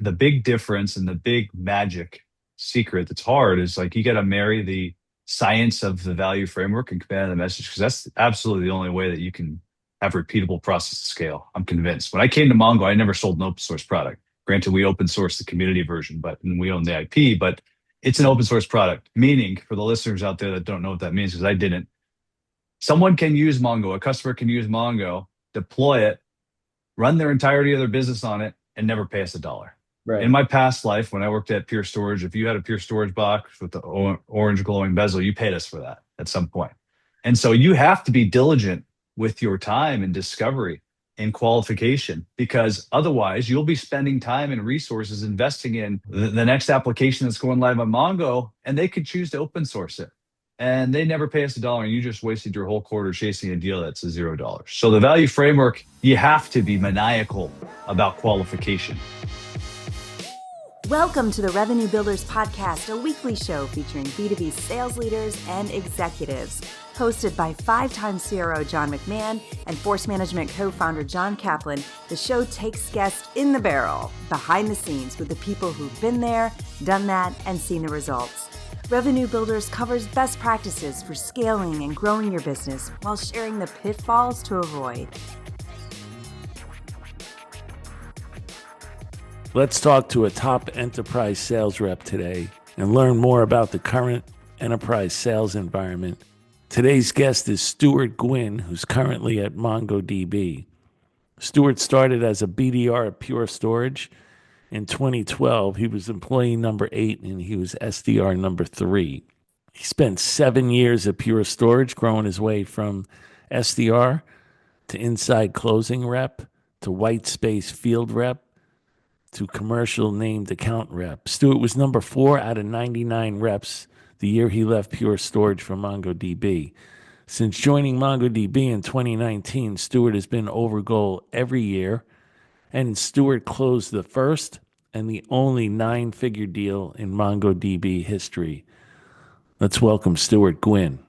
the big difference and the big magic secret that's hard is like you got to marry the science of the value framework and command the message because that's absolutely the only way that you can have repeatable process to scale. I'm convinced. When I came to Mongo, I never sold an open source product. Granted, we open source the community version, and we own the IP, but it's an open source product. Meaning, for the listeners out there that don't know what that means, because I didn't, someone can use Mongo, a customer can use Mongo, deploy it, run their entirety of their business on it, and never pay us a dollar. Right. In my past life, when I worked at Pure Storage, if you had a Pure Storage box with the orange glowing bezel, you paid us for that at some point. And so you have to be diligent with your time and discovery and qualification, because otherwise you'll be spending time and resources investing in the next application that's going live on Mongo, and they could choose to open source it. And they never pay us a dollar, and you just wasted your whole quarter chasing a deal that's $0. So the value framework, you have to be maniacal about qualification. Welcome to the Revenue Builders Podcast, a weekly show featuring B2B sales leaders and executives. Hosted by five-time CRO John McMahon and Force Management co-founder John Kaplan, the show takes guests in the barrel, behind the scenes with the people who've been there, done that, and seen the results. Revenue Builders covers best practices for scaling and growing your business while sharing the pitfalls to avoid. Let's talk to a top enterprise sales rep today and learn more about the current enterprise sales environment. Today's guest is Stuart Gwynn, who's currently at MongoDB. Stuart started as a BDR at Pure Storage. In 2012, he was employee number 8 and he was SDR number 3. He spent 7 years at Pure Storage, growing his way from SDR to inside closing rep to white space field rep to commercial named account rep. Stuart was number 4 out of 99 reps the year he left Pure Storage for MongoDB. Since joining MongoDB in 2019, Stuart has been over goal every year, and Stuart closed the first and the only 9-figure deal in MongoDB history. Let's welcome Stuart Gwynn.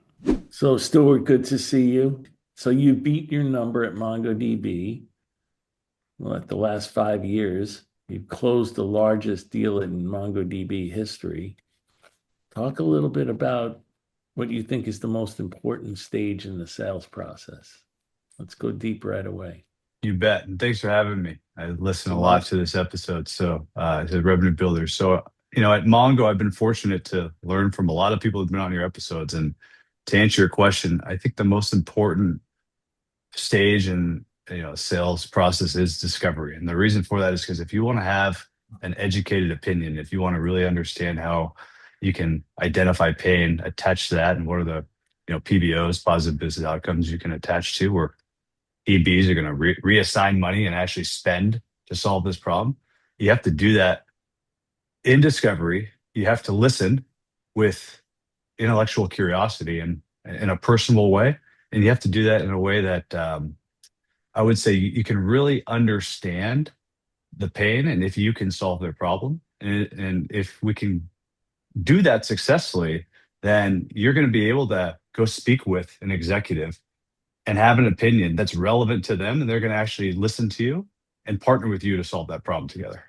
So Stuart, good to see you. So you beat your number at MongoDB. Well, at the last 5 years, you've closed the largest deal in MongoDB history. Talk a little bit about what you think is the most important stage in the sales process. Let's go deep right away. You bet. And thanks for having me. I listen a lot to this episode. So as a revenue builder. So, at Mongo, I've been fortunate to learn from a lot of people who've been on your episodes. And to answer your question, I think the most important stage in sales process is discovery. And the reason for that is because if you want to have an educated opinion, if you want to really understand how you can identify pain, attach to that, and what are the PBOs, positive business outcomes you can attach to, or EBs are going to reassign money and actually spend to solve this problem. You have to do that in discovery. You have to listen with intellectual curiosity and in a personal way. And you have to do that in a way that I would say you can really understand the pain and if you can solve their problem. And if we can do that successfully, then you're going to be able to go speak with an executive and have an opinion that's relevant to them, and they're going to actually listen to you and partner with you to solve that problem together.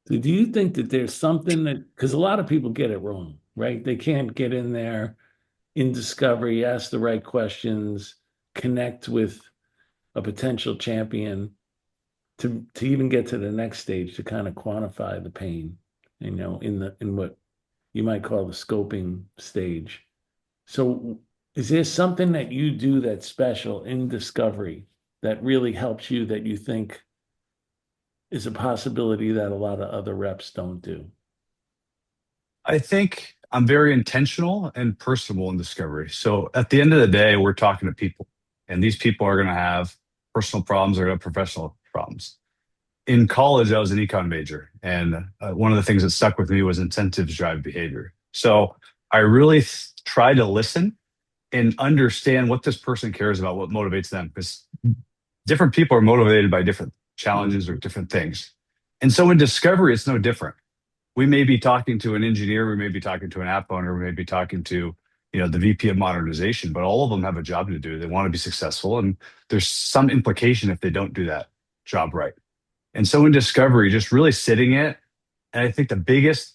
So do you think that there's something that, because a lot of people get it wrong, right? They can't get in there in discovery, ask the right questions, connect with a potential champion to even get to the next stage to kind of quantify the pain, in what you might call the scoping stage. So is there something that you do that's special in discovery that really helps you, that you think is a possibility that a lot of other reps don't do? I think I'm very intentional and personal in discovery. So at the end of the day, we're talking to people, and these people are going to have personal problems or professional problems. In college, I was an econ major, and one of the things that stuck with me was incentives drive behavior. So I really try to listen and understand what this person cares about, what motivates them, because different people are motivated by different challenges or different things. And so in discovery, it's no different. We may be talking to an engineer, we may be talking to an app owner, we may be talking to the VP of modernization, but all of them have a job to do. They want to be successful, and there's some implication if they don't do that job right. And so in discovery, just really sitting it And I think the biggest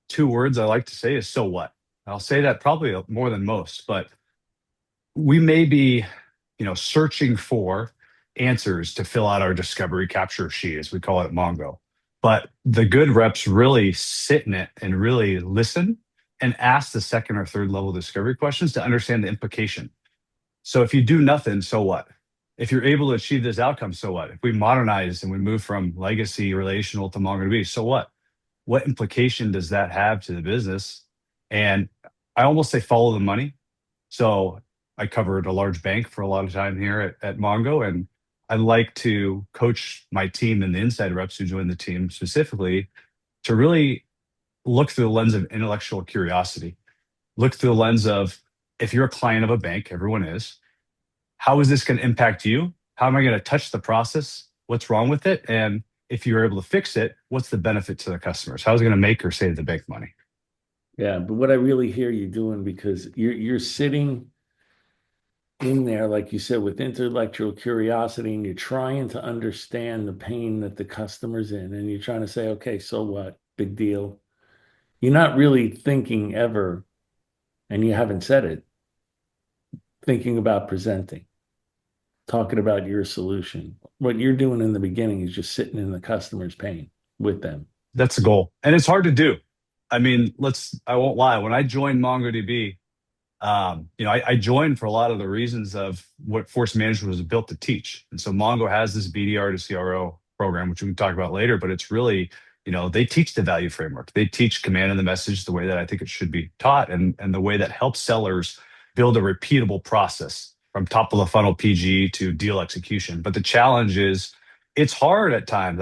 two words I like to say is so what? I'll say that probably more than most, but we may be, searching for answers to fill out our discovery capture sheet, as we call it at Mongo. But the good reps really sit in it and really listen and ask the second or third level discovery questions to understand the implication. So if you do nothing, so what? If you're able to achieve this outcome, so what? If we modernize and we move from legacy relational to MongoDB, so what? What implication does that have to the business? And I almost say follow the money. So I covered a large bank for a lot of time here at Mongo, and I like to coach my team and the inside reps who join the team specifically to really look through the lens of intellectual curiosity. Look through the lens of, if you're a client of a bank, everyone is, how is this going to impact you? How am I going to touch the process? What's wrong with it? And if you're able to fix it, what's the benefit to the customers? How is it going to make or save the bank money? Yeah, but what I really hear you doing, because you're sitting in there, like you said, with intellectual curiosity, and you're trying to understand the pain that the customer's in, and you're trying to say, okay, so what? Big deal. You're not really thinking ever, and you haven't said it, thinking about presenting, talking about your solution. What you're doing in the beginning is just sitting in the customer's pain with them. That's the goal. And it's hard to do. I mean, I won't lie. When I joined MongoDB, I joined for a lot of the reasons of what force management was built to teach. And so Mongo has this BDR to CRO program, which we can talk about later, but it's really, they teach the value framework. They teach command and the message the way that I think it should be taught, and the way that helps sellers build a repeatable process from top of the funnel PG to deal execution. But the challenge is it's hard at times.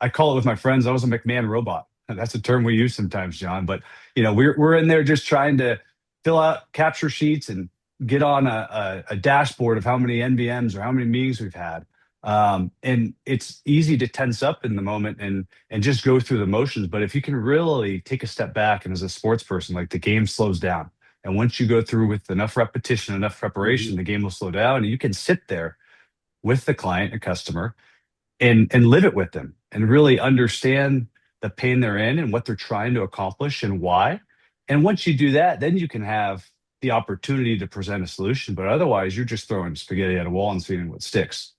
I call it with my friends, I was a McMahon robot. That's a term we use sometimes, John. But we're in there just trying to fill out capture sheets and get on a dashboard of how many NBMs or how many meetings we've had. And it's easy to tense up in the moment and just go through the motions. But if you can really take a step back, and as a sports person, like, the game slows down. And once you go through with enough repetition, enough preparation, the game will slow down, and you can sit there with the client, a customer, and live it with them and really understand the pain they're in and what they're trying to accomplish and why. And once you do that, then you can have the opportunity to present a solution. But otherwise, you're just throwing spaghetti at a wall and seeing what sticks.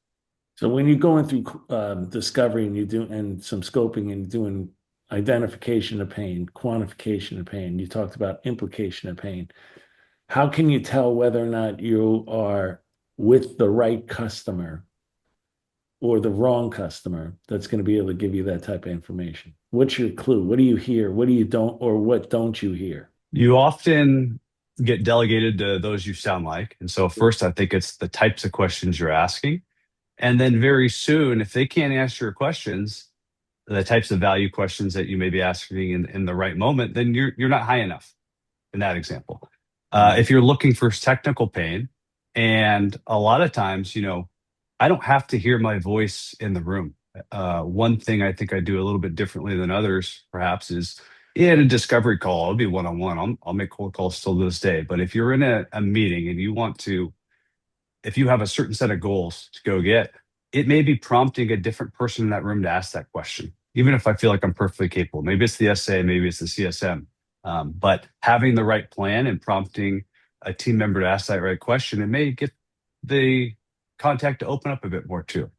So when you're going through discovery, and you do, and some scoping, and doing identification of pain, quantification of pain, you talked about implication of pain. How can you tell whether or not you are with the right customer or the wrong customer that's going to be able to give you that type of information? What's your clue? What do you hear? What do you don't, or what don't you hear? You often get delegated to those you sound like. And so first, I think it's the types of questions you're asking. And then very soon, if they can't answer your questions, the types of value questions that you may be asking in the right moment, then you're not high enough in that example. If you're looking for technical pain, and a lot of times, I don't have to hear my voice in the room. One thing I think I do a little bit differently than others, perhaps, is in a discovery call, I'll be one-on-one. I'll make cold calls still to this day. But if you're in a meeting and if you have a certain set of goals to go get, it may be prompting a different person in that room to ask that question, even if I feel like I'm perfectly capable. Maybe it's the SA, maybe it's the CSM. But having the right plan and prompting a team member to ask that right question, it may get the contact to open up a bit more too.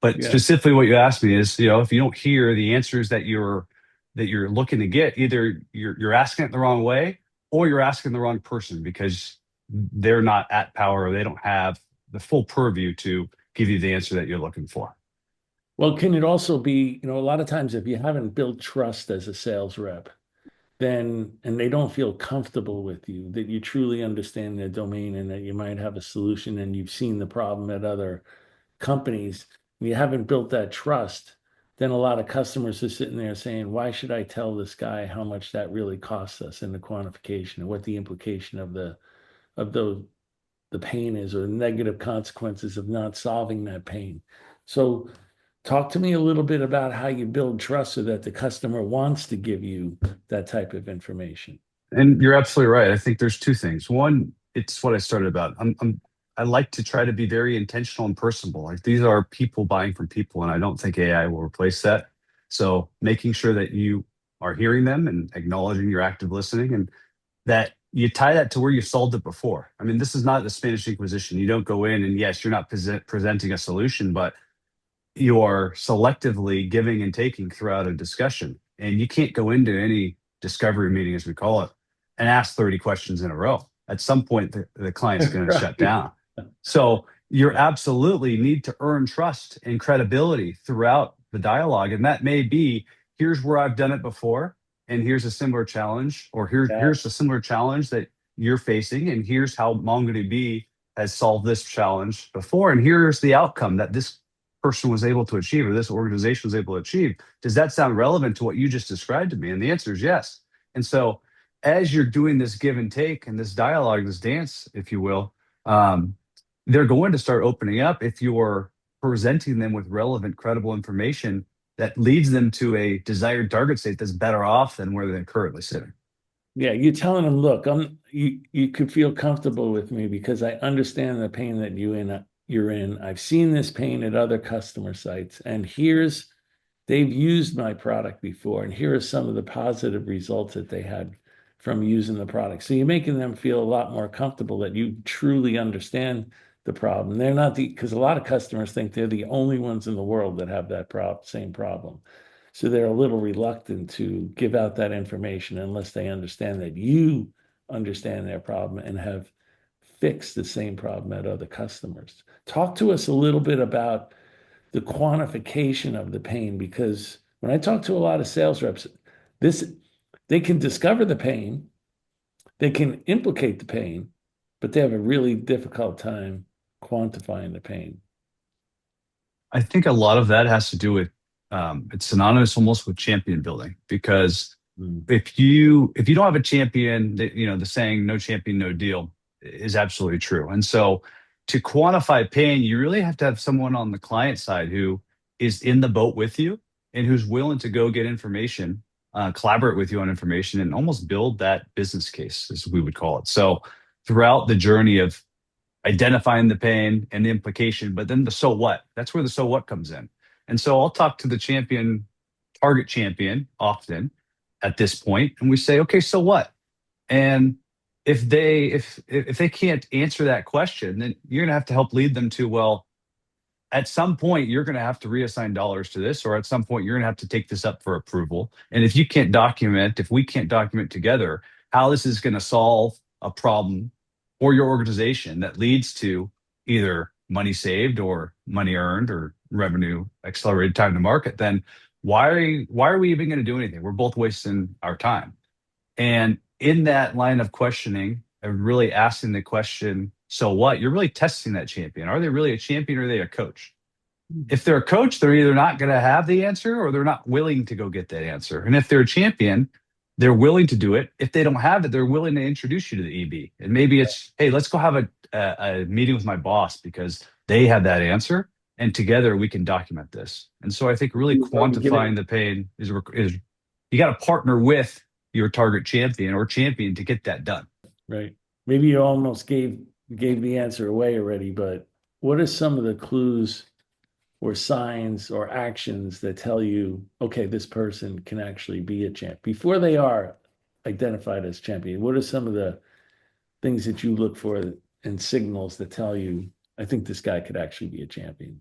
But specifically what you asked me is, if you don't hear the answers that you're looking to get, either you're asking it the wrong way, or you're asking the wrong person, because they're not at power, or they don't have the full purview to give you the answer that you're looking for. Well, can it also be, a lot of times, if you haven't built trust as a sales rep, and they don't feel comfortable with you, that you truly understand their domain, and that you might have a solution, and you've seen the problem at other companies, and you haven't built that trust, then a lot of customers are sitting there saying, why should I tell this guy how much that really costs us in the quantification, and what the implication of the pain is, or the negative consequences of not solving that pain. So talk to me a little bit about how you build trust so that the customer wants to give you that type of information. And you're absolutely right. I think there's two things. One, it's what I started about. I like to try to be very intentional and personable. Like, these are people buying from people, and I don't think AI will replace that. So making sure that you are hearing them and acknowledging your active listening, and that you tie that to where you solved it before. I mean, this is not the Spanish Inquisition. You don't go in and yes, you're not presenting a solution, but you're selectively giving and taking throughout a discussion. And you can't go into any discovery meeting, as we call it, and ask 30 questions in a row. At some point, the client's going to shut down. So you absolutely need to earn trust and credibility throughout the dialogue. And that may be, here's where I've done it before, and here's a similar challenge, or here's a similar challenge that you're facing, and here's how MongoDB has solved this challenge before, and here's the outcome that this person was able to achieve, or this organization was able to achieve. Does that sound relevant to what you just described to me? And the answer is yes. And so as you're doing this give and take and this dialogue, this dance, if you will, they're going to start opening up if you're presenting them with relevant, credible information that leads them to a desired target state that's better off than where they're currently sitting. Yeah, you're telling them, look, you could feel comfortable with me because I understand the pain that you're in. I've seen this pain at other customer sites, and they've used my product before, and here are some of the positive results that they had from using the product. So you're making them feel a lot more comfortable that you truly understand the problem. They're not because a lot of customers think they're the only ones in the world that have that same problem. So they're a little reluctant to give out that information unless they understand that you understand their problem and have fixed the same problem at other customers. Talk to us a little bit about the quantification of the pain, because when I talk to a lot of sales reps, they can discover the pain, they can implicate the pain, but they have a really difficult time quantifying the pain. I think a lot of that has to do with it's synonymous almost with champion building, because if you don't have a champion, the saying "no champion, no deal" is absolutely true. And so to quantify pain, you really have to have someone on the client side who is in the boat with you and who's willing to go get information, collaborate with you on information, and almost build that business case, as we would call it. So throughout the journey of identifying the pain and the implication, but then the so what, that's where the so what comes in. And so I'll talk to the target champion often at this point, and we say, okay, so what? And if they can't answer that question, then you're going to have to help lead them to, well, at some point you're going to have to reassign dollars to this, or at some point you're going to have to take this up for approval. And if we can't document together how this is going to solve a problem for your organization that leads to either money saved or money earned or revenue accelerated time to market, then why are we even going to do anything? We're both wasting our time. And in that line of questioning and really asking the question, so what, you're really testing that champion. Are they really a champion, or are they a coach? If they're a coach, they're either not going to have the answer or they're not willing to go get that answer. And if they're a champion, they're willing to do it. If they don't have it, they're willing to introduce you to the EB. And maybe it's, hey, let's go have a meeting with my boss because they have that answer, and together we can document this. And so I think really quantifying the pain is you got to partner with your target champion or champion to get that done. Right. Maybe you almost gave the answer away already, but what are some of the clues or signs or actions that tell you, okay, this person can actually be a champ before they are identified as champion? What are some of the things that you look for and signals that tell you, I think this guy could actually be a champion?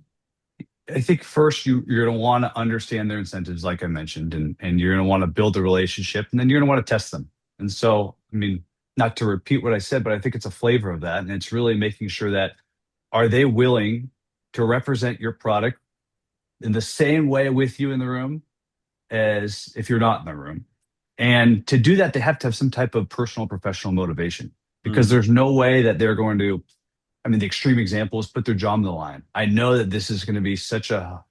I think first you're going to want to understand their incentives, like I mentioned, and you're going to want to build a relationship, and then you're going to want to test them. And so, I mean, not to repeat what I said, but I think it's a flavor of that. And it's really making sure that, are they willing to represent your product in the same way with you in the room as if you're not in the room? And to do that, they have to have some type of personal, professional motivation, because there's no way that they're going to, I mean, the extreme example is put their job on the line. I know that this is going to be such a,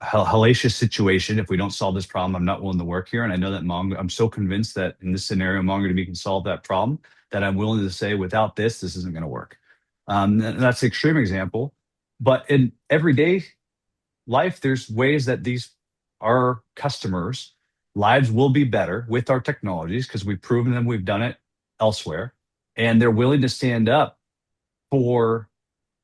hellacious situation. If we don't solve this problem, I'm not willing to work here. And I know that I'm so convinced that in this scenario, MongoDB can solve that problem, that I'm willing to say, without this isn't going to work. And that's the extreme example. But in everyday life, there's ways that our customers' lives will be better with our technologies because we've proven them, we've done it elsewhere, and they're willing to stand up for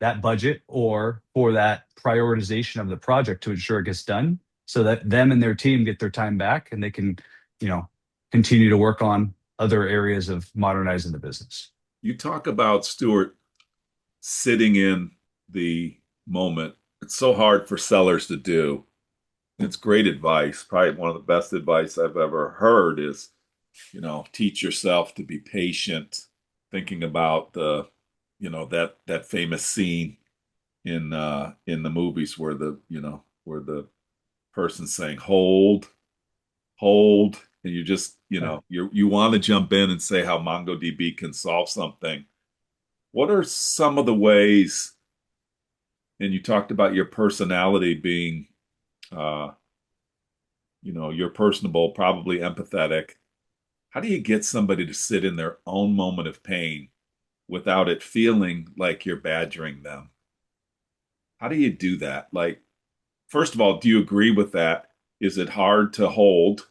that budget or for that prioritization of the project to ensure it gets done, so that them and their team get their time back and they can continue to work on other areas of modernizing the business. You talk about, Stuart, sitting in the moment. It's so hard for sellers to do. It's great advice. Probably one of the best advice I've ever heard is, teach yourself to be patient. Thinking about that famous scene in the movies where the person's saying hold, and you just you want to jump in and say how MongoDB can solve something. What are some of the ways? And you talked about your personality being, you're personable, probably empathetic. How do you get somebody to sit in their own moment of pain without it feeling like you're badgering them? How do you do that? Like, first of all, do you agree with that? Is it hard to hold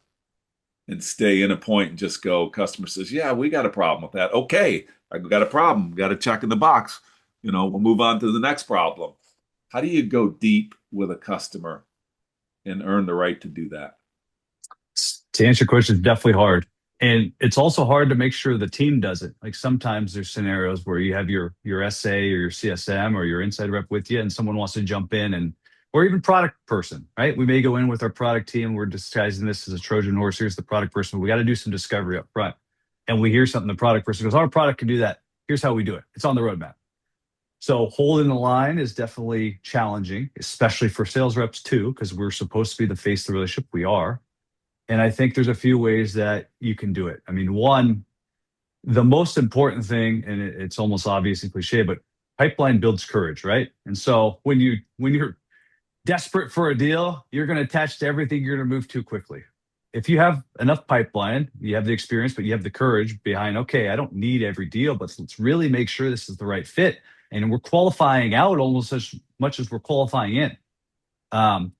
and stay in a point and just go, customer says, yeah, we got a problem with that. Okay, I got a problem. Got to check in the box. We'll move on to the next problem. How do you go deep with a customer and earn the right to do that? To answer your question, it's definitely hard. And it's also hard to make sure the team does it. Like sometimes there's scenarios where you have your SA or your CSM or your inside rep with you and someone wants to jump in or even product person, right? We may go in with our product team. We're disguising this as a Trojan horse. Here's the product person. We got to do some discovery up front. And we hear something, the product person goes, our product can do that. Here's how we do it. It's on the roadmap. So holding the line is definitely challenging, especially for sales reps too, because we're supposed to be the face of the relationship. We are. And I think there's a few ways that you can do it. I mean, one, the most important thing, and it's almost obvious and cliche, but pipeline builds courage, right? And so when you're desperate for a deal, you're going to attach to everything. You're going to move too quickly. If you have enough pipeline, you have the experience, but you have the courage behind, okay, I don't need every deal, but let's really make sure this is the right fit. And we're qualifying out almost as much as we're qualifying in.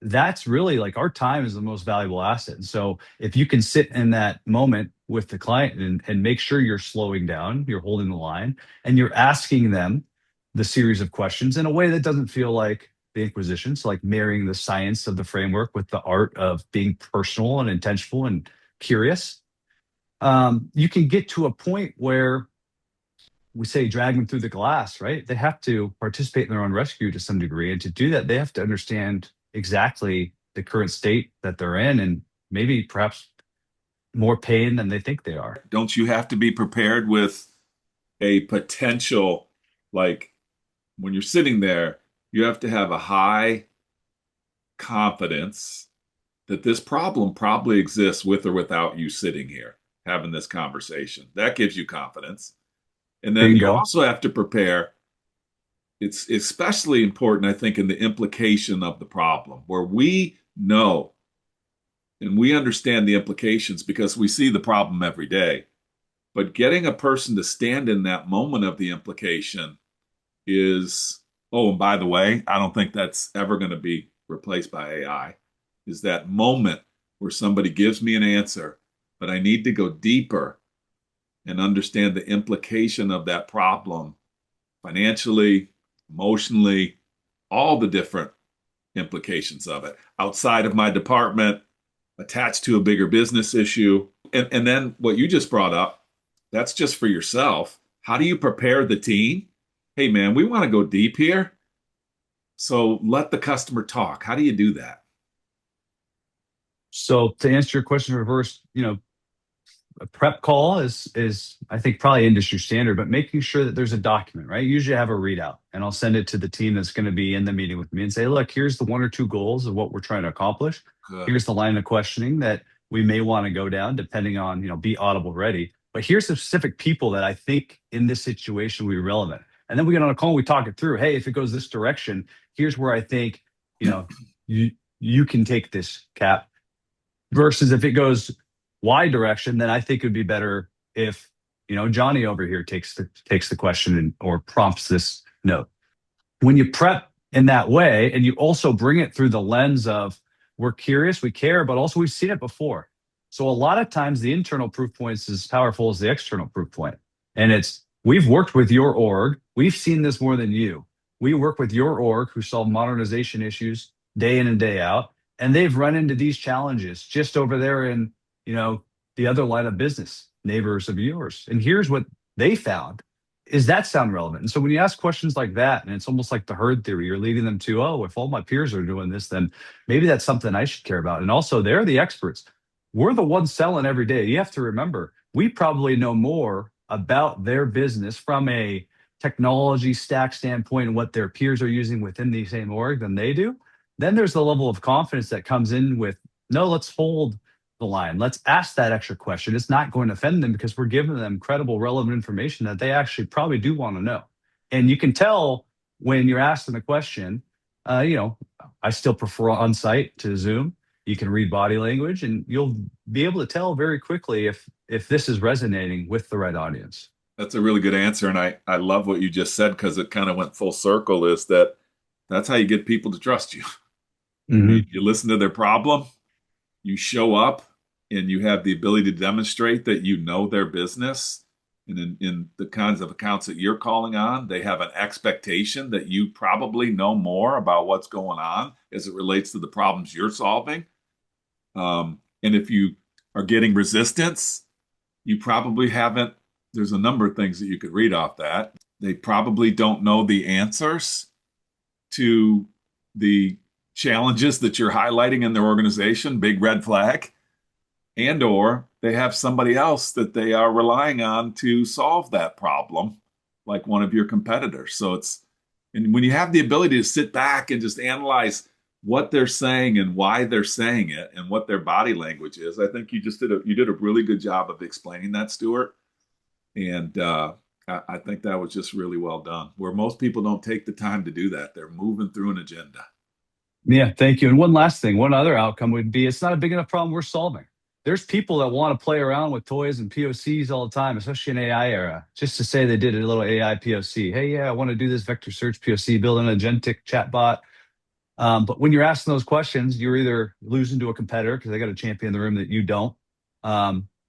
That's really like our time is the most valuable asset. And so if you can sit in that moment with the client and make sure you're slowing down, you're holding the line, and you're asking them the series of questions in a way that doesn't feel like the Inquisition. So like marrying the science of the framework with the art of being personal and intentional and curious, you can get to a point where we say drag them through the glass, right? They have to participate in their own rescue to some degree. And to do that, they have to understand exactly the current state that they're in and maybe perhaps more pain than they think they are. Don't you have to be prepared with a potential, like when you're sitting there, you have to have a high confidence that this problem probably exists with or without you sitting here having this conversation. That gives you confidence. And then you also have to prepare. It's especially important, I think, in the implication of the problem, where we know and we understand the implications because we see the problem every day. But getting a person to stand in that moment of the implication is, oh, and by the way, I don't think that's ever going to be replaced by AI, is that moment where somebody gives me an answer, but I need to go deeper and understand the implication of that problem financially, emotionally, all the different implications of it outside of my department, attached to a bigger business issue. And then what you just brought up, that's just for yourself. How do you prepare the team? Hey, man, we want to go deep here. So let the customer talk. How do you do that? So to answer your question in reverse, a prep call is I think probably industry standard, but making sure that there's a document, right? Usually I have a readout and I'll send it to the team that's going to be in the meeting with me and say, look, here's the one or two goals of what we're trying to accomplish. Good. Here's the line of questioning that we may want to go down depending on, be audible ready. But here's the specific people that I think in this situation would be relevant. And then we get on a call and we talk it through. Hey, if it goes this direction, here's where I think, you can take this, Cap. Versus if it goes Y direction, then I think it would be better if, Johnny over here takes the question or prompts this note. When you prep in that way, and you also bring it through the lens of we're curious, we care, but also we've seen it before. So a lot of times the internal proof point is as powerful as the external proof point. And it's, we've worked with your org. We've seen this more than you. We work with your org who solve modernization issues day in and day out. And they've run into these challenges just over there in, the other line of business, neighbors of yours. And here's what they found. Is that sound relevant? And so when you ask questions like that, and it's almost like the herd theory, you're leading them to, oh, if all my peers are doing this, then maybe that's something I should care about. And also, they're the experts. We're the ones selling every day. You have to remember, we probably know more about their business from a technology stack standpoint and what their peers are using within the same org than they do. Then there's the level of confidence that comes in with, no, let's hold the line. Let's ask that extra question. It's not going to offend them because we're giving them credible, relevant information that they actually probably do want to know. And you can tell when you're asking the question, I still prefer on-site to Zoom. You can read body language and you'll be able to tell very quickly if this is resonating with the right audience. That's a really good answer. And I love what you just said, because it kind of went full circle, is that's how you get people to trust you. Mm-hmm. You listen to their problem, you show up, and you have the ability to demonstrate that you know their business. And in the kinds of accounts that you're calling on, they have an expectation that you probably know more about what's going on as it relates to the problems you're solving. And if you are getting resistance, you probably haven't. There's a number of things that you could read off that. They probably don't know the answers to the challenges that you're highlighting in their organization, big red flag, and or they have somebody else that they are relying on to solve that problem, like one of your competitors. And when you have the ability to sit back and just analyze what they're saying and why they're saying it and what their body language is, I think you did a really good job of explaining that, Stuart. And I think that was just really well done, where most people don't take the time to do that. They're moving through an agenda. Yeah, thank you. And one last thing, one other outcome would be, it's not a big enough problem we're solving. There's people that want to play around with toys and POCs all the time, especially in AI era, just to say they did a little AI POC. Hey, yeah, I want to do this vector search POC, build an agentic chatbot. But when you're asking those questions, you're either losing to a competitor because they got a champion in the room that you don't,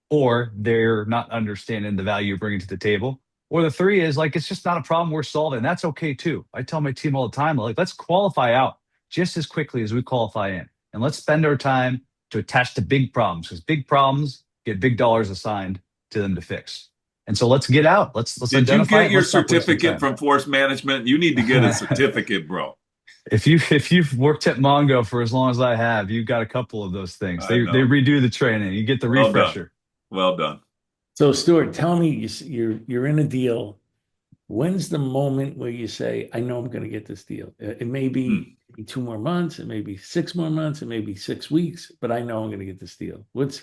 or they're not understanding the value you're bringing to the table. Or the three is like, it's just not a problem we're solving. That's okay too. I tell my team all the time, like, let's qualify out just as quickly as we qualify in. And let's spend our time to attach to big problems, because big problems get big dollars assigned to them to fix. And so let's get out. Let's Did you identify. get your certificate from Force Management? You need to get a certificate, bro. If you've worked at Mongo for as long as I have, you've got a couple of those things. They redo the training. You get the refresher. Well done. So Stuart, tell me, you're in a deal. When's the moment where you say, I know I'm going to get this deal? It may be 2 more months, it may be 6 more months, it may be 6 weeks, but I know I'm going to get this deal. What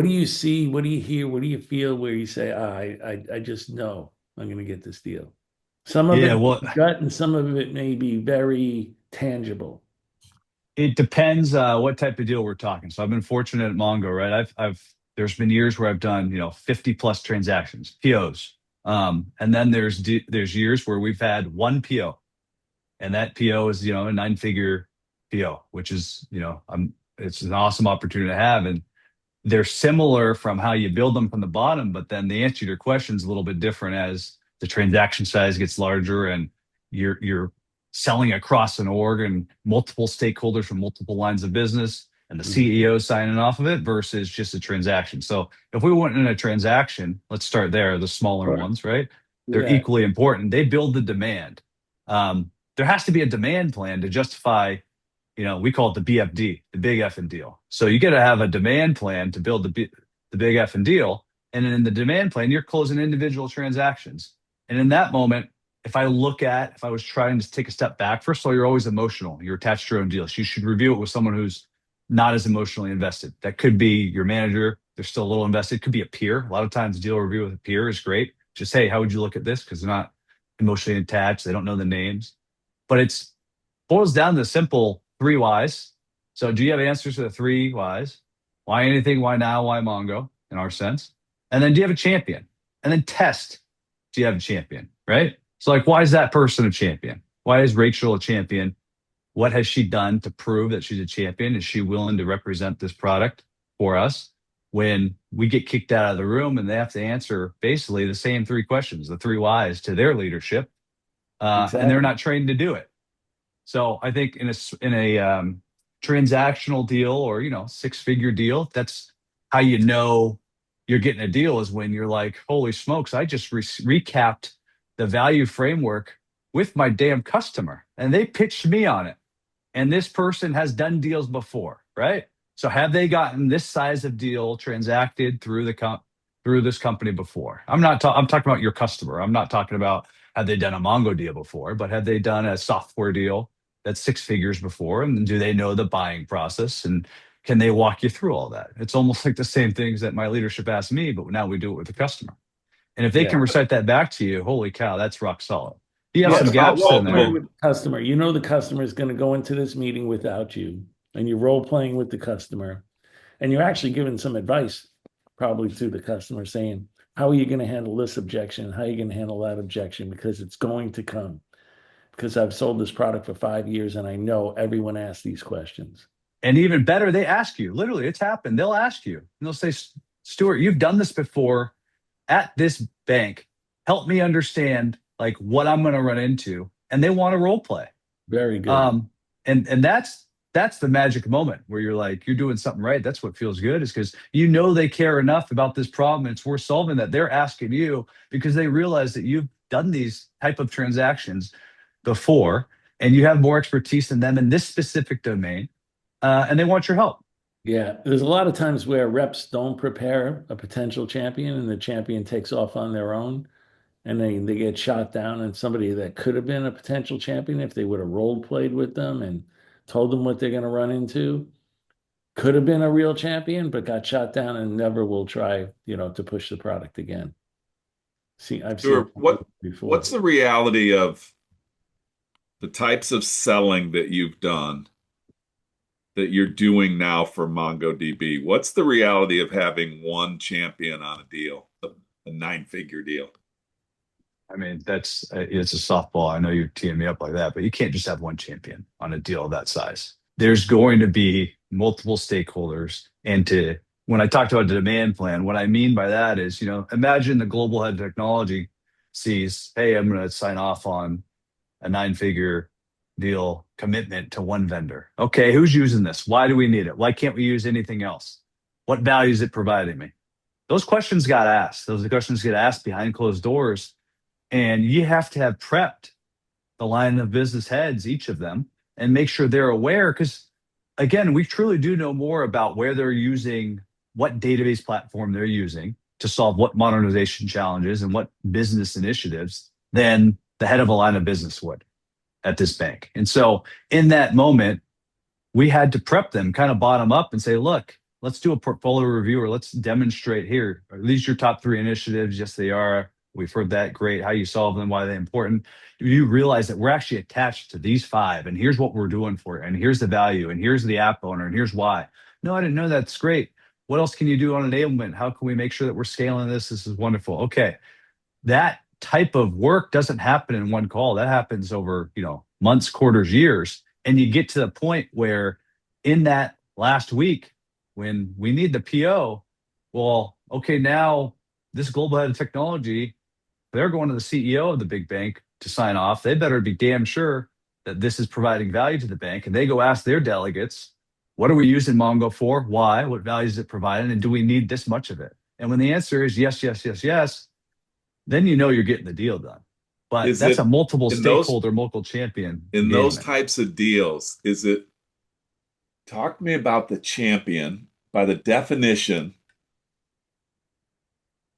do you see? What do you hear? What do you feel where you say, I just know I'm going to get this deal? Some of it gut and some of it may be very tangible. It depends what type of deal we're talking. So I've been fortunate at Mongo, right? There's been years where I've done 50 plus transactions, POs, and then there's years where we've had one PO, and that PO is a 9-figure PO, which is it's an awesome opportunity to have. And they're similar from how you build them from the bottom, but then the answer to your question is a little bit different as the transaction size gets larger and you're selling across an org and multiple stakeholders from multiple lines of business and the CEO signing off of it versus just a transaction. So if we went in a transaction, let's start there, the smaller ones, right? They're equally important. They build the demand. There has to be a demand plan to justify, we call it the BFD, the big effing deal. So you got to have a demand plan to build the big effing deal. And then in the demand plan, you're closing individual transactions. And in that moment, if I was trying to take a step back, first of all, you're always emotional. You're attached to your own deals. You should review it with someone who's not as emotionally invested. That could be your manager. They're still a little invested. It could be a peer. A lot of times deal review with a peer is great. Just, hey, how would you look at this? Because they're not emotionally attached. They don't know the names. But it boils down to simple 3 whys. So do you have answers to the 3 whys? Why anything? Why now? Why Mongo in our sense? And then do you have a champion? And then test, do you have a champion, right? So like, why is that person a champion? Why is Rachel a champion? What has she done to prove that she's a champion? Is she willing to represent this product for us when we get kicked out of the room and they have to answer basically the same 3 questions, the 3 whys to their leadership, and they're not trained to do it. So I think in a transactional deal or 6-figure deal, that's how you know you're getting a deal is when you're like, holy smokes, I just recapped the value framework with my damn customer and they pitched me on it. And this person has done deals before, right? So have they gotten this size of deal transacted through through this company before? I'm talking about your customer. I'm not talking about have they done a Mongo deal before, but have they done a software deal that's six figures before? And do they know the buying process? And can they walk you through all that? It's almost like the same things that my leadership asked me, but now we do it with the customer. And if they can recite that back to you, holy cow, that's rock solid. You have some gaps in there. With the customer, you know the customer is going to go into this meeting without you, and you're role playing with the customer, and you're actually giving some advice probably to the customer saying, how are you going to handle this objection? How are you going to handle that objection? Because it's going to come. Because I've sold this product for 5 years and I know everyone asks these questions. And even better, they ask you. Literally, it's happened. They'll ask you. And they'll say, Stuart, you've done this before at this bank. Help me understand like what I'm going to run into. And they want to role play. Very good. And that's the magic moment where you're like, you're doing something right. That's what feels good, is because you know they care enough about this problem and it's worth solving that they're asking you because they realize that you've done these type of transactions before and you have more expertise than them in this specific domain. And they want your help. Yeah, there's a lot of times where reps don't prepare a potential champion and the champion takes off on their own and they get shot down, and somebody that could have been a potential champion if they would have role played with them and told them what they're going to run into could have been a real champion, but got shot down and never will try, to push the product again. I've seen what before. What's the reality of the types of selling that you've done that you're doing now for MongoDB? What's the reality of having one champion on a deal, a 9-figure deal? I mean, it's a softball. I know you're teeing me up like that, but you can't just have one champion on a deal of that size. There's going to be multiple stakeholders. And when I talked about the demand plan, what I mean by that is, imagine the global head of technology sees, hey, I'm going to sign off on a 9-figure deal commitment to one vendor. Okay, who's using this? Why do we need it? Why can't we use anything else? What value is it providing me? Those questions got asked. Those questions get asked behind closed doors. And you have to have prepped the line of business heads, each of them, and make sure they're aware. Because again, we truly do know more about where they're using, what database platform they're using to solve what modernization challenges and what business initiatives than the head of a line of business would at this bank. And so in that moment, we had to prep them kind of bottom up and say, look, let's do a portfolio review, or let's demonstrate here. Are these your top 3 initiatives? Yes, they are. We've heard that. Great. How you solve them, why they're important. You realize that we're actually attached to these 5, and here's what we're doing for it, and here's the value, and here's the app owner, and here's why. No, I didn't know. That's great. What else can you do on enablement? How can we make sure that we're scaling this? This is wonderful. Okay. That type of work doesn't happen in one call. That happens over, months, quarters, years. And you get to the point where in that last week, when we need the PO, well, okay, now this global head of technology, they're going to the CEO of the big bank to sign off. They better be damn sure that this is providing value to the bank. And they go ask their delegates, what are we using Mongo for? Why? What value is it providing? And do we need this much of it? And when the answer is yes, yes, yes, yes, then you know you're getting the deal done. But that's a multiple stakeholder, multiple champion. In those types of deals, talk to me about the champion. By the definition,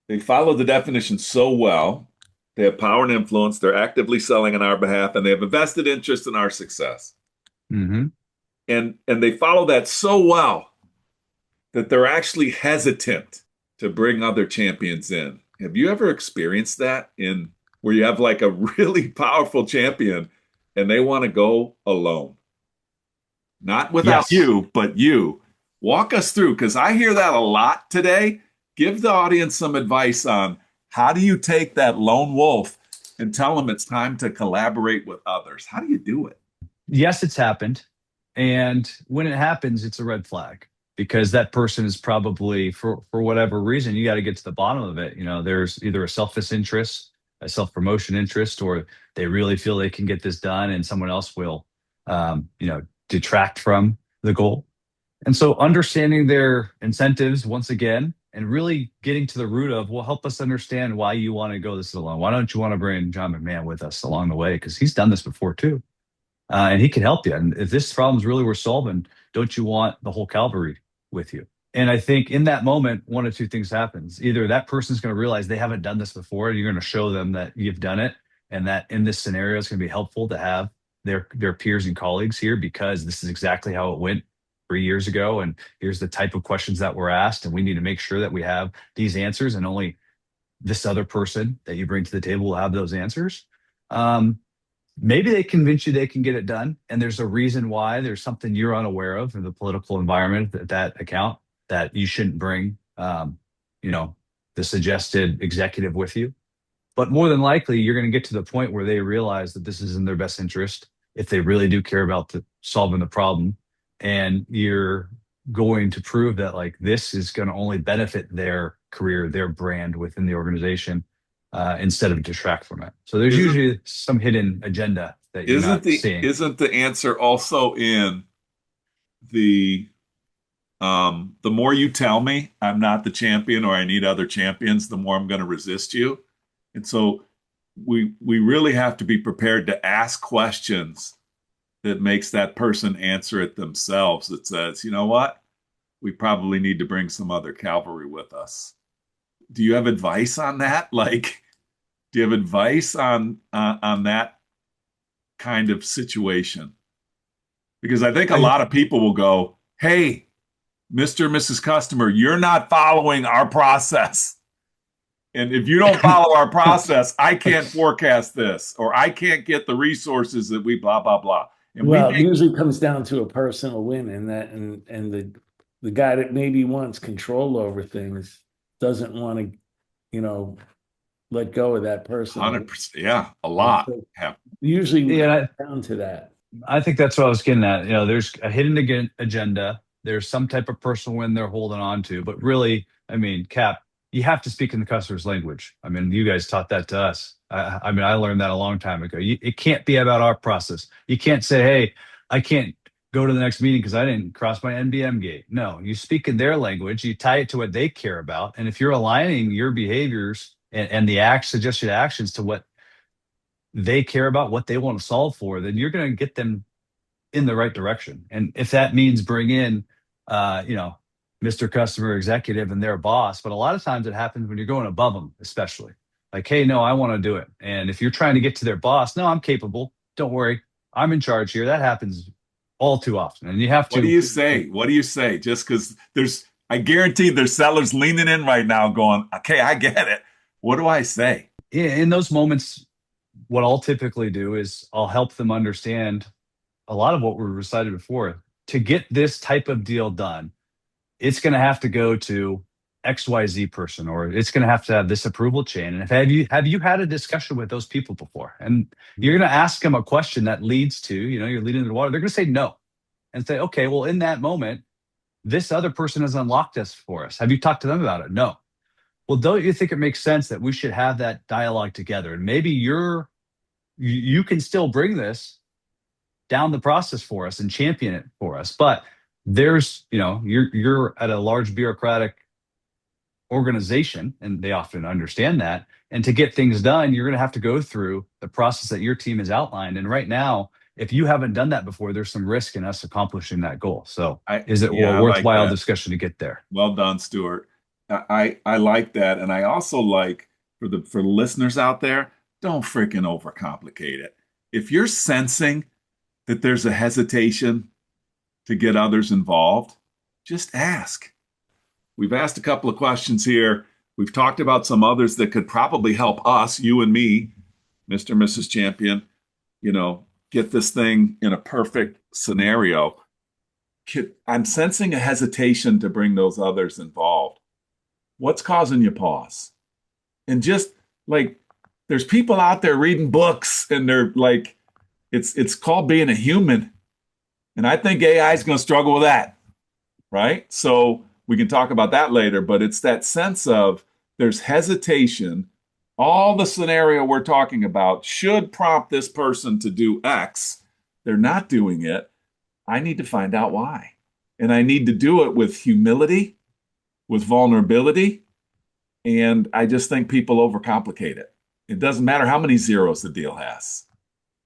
they follow the definition so well. They have power and influence. They're actively selling on our behalf, and they have a vested interest in our success. Mm-hmm. And they follow that so well that they're actually hesitant to bring other champions in. Have you ever experienced that where you have like a really powerful champion and they want to go alone? Not without you, but you. Walk us through, because I hear that a lot today. Give the audience some advice on how do you take that lone wolf and tell them it's time to collaborate with others? How do you do it? Yes, it's happened. And when it happens, it's a red flag, because that person is probably, for whatever reason, you got to get to the bottom of it. There's either a selfish interest, a self-promotion interest, or they really feel they can get this done and someone else will, detract from the goal. And so understanding their incentives once again, and really getting to the root of, will help us understand why you want to go this alone. Why don't you want to bring John McMahon with us along the way? Because he's done this before too. And he can help you. And if this problem is really worth solving, don't you want the whole cavalry with you? And I think in that moment, one of two things happens. Either that person's going to realize they haven't done this before, and you're going to show them that you've done it, and that in this scenario, it's going to be helpful to have their peers and colleagues here, because this is exactly how it went 3 years ago. And here's the type of questions that were asked. And we need to make sure that we have these answers, and only this other person that you bring to the table will have those answers. Maybe they convince you they can get it done, and there's a reason why. There's something you're unaware of in the political environment at that account that you shouldn't bring, the suggested executive with you. But more than likely, you're going to get to the point where they realize that this is in their best interest if they really do care about solving the problem, and you're going to prove that like this is going to only benefit their career, their brand within the organization, instead of detract from it. So there's usually some hidden agenda that you're not seeing. Isn't the answer also in the more you tell me I'm not the champion or I need other champions, the more I'm going to resist you? And so we really have to be prepared to ask questions that makes that person answer it themselves, that says, you know what? We probably need to bring some other cavalry with us. Do you have advice on that? Like, do you have advice on that kind of situation? Because I think a lot of people will go, hey, Mr. and Mrs. Customer, you're not following our process. And if you don't follow our process, I can't forecast this, or I can't get the resources that we blah, blah, blah. And it usually comes down to a personal win, and the guy that maybe wants control over things doesn't want to, let go of that person. 100%. Yeah, a lot. Usually we come down to that. I think that's what I was getting at. There's a hidden agenda. There's some type of personal win they're holding on to. But really, I mean, Cap, you have to speak in the customer's language. I mean, you guys taught that to us. I learned that a long time ago. It can't be about our process. You can't say, hey, I can't go to the next meeting because I didn't cross my NBM gate. No, you speak in their language. You tie it to what they care about. And if you're aligning your behaviors and the suggested actions to what they care about, what they want to solve for, then you're going to get them in the right direction. And if that means bring in, Mr. Customer Executive and their boss, but a lot of times it happens when you're going above them, especially like, hey, no, I want to do it. And if you're trying to get to their boss, no, I'm capable. Don't worry. I'm in charge here. That happens all too often. And you have to. What do you say? What do you say? Just because I guarantee there's sellers leaning in right now going, okay, I get it. What do I say? In those moments, what I'll typically do is I'll help them understand a lot of what we recited before. To get this type of deal done, it's going to have to go to XYZ person, or it's going to have this approval chain. And have you had a discussion with those people before? And you're going to ask them a question that leads to, you're leading to the water. They're going to say no and say, okay, well, in that moment, this other person has unlocked this for us. Have you talked to them about it? No. Well, don't you think it makes sense that we should have that dialogue together? And maybe you can still bring this down the process for us and champion it for us. But there's, you're at a large bureaucratic organization, and they often understand that. And to get things done, you're going to have to go through the process that your team has outlined. And right now, if you haven't done that before, there's some risk in us accomplishing that goal. So is it a worthwhile discussion to get there? Well done, Stuart. I like that. And I also like for the listeners out there, don't freaking overcomplicate it. If you're sensing that there's a hesitation to get others involved, just ask. We've asked a couple of questions here. We've talked about some others that could probably help us, you and me, Mr. and Mrs. Champion, get this thing in a perfect scenario. I'm sensing a hesitation to bring those others involved. What's causing you pause? And just like, there's people out there reading books, and they're like, it's called being a human. And I think AI is going to struggle with that, right? So we can talk about that later, but it's that sense of there's hesitation. All the scenario we're talking about should prompt this person to do X. They're not doing it. I need to find out why. And I need to do it with humility, with vulnerability. And I just think people overcomplicate it. It doesn't matter how many zeros the deal has